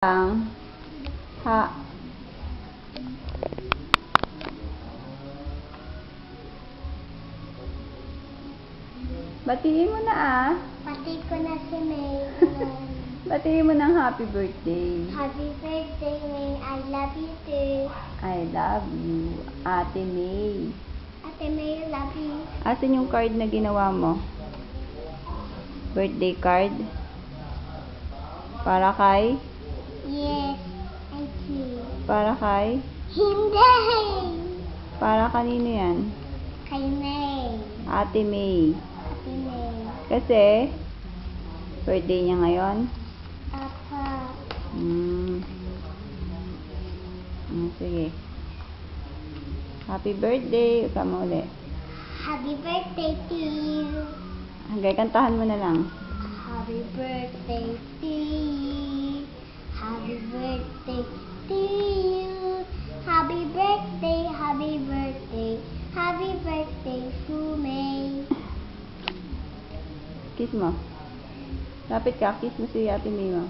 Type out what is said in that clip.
lang. Ha. Batiin mo na Pati ko na si May. Batiin mo ng happy birthday. Happy birthday, May. I love you too. I love you, Ate May. Ate May, I love you. Asan yung card na ginawa mo? Birthday card? Para kay? Yes, I do. Para kay? Hindi! Para kanino yan? Kay May. Ate May. Ate May. Kasi, birthday niya ngayon? Apa. Sige. Happy birthday. Uka mo ulit. Happy birthday to you. Hanggang kantahan mo na lang. Happy birthday to you. Happy birthday to you. Happy birthday, happy birthday. Happy birthday to May. Kiss mo. Lapit ka. Kiss mo si Ate May mo.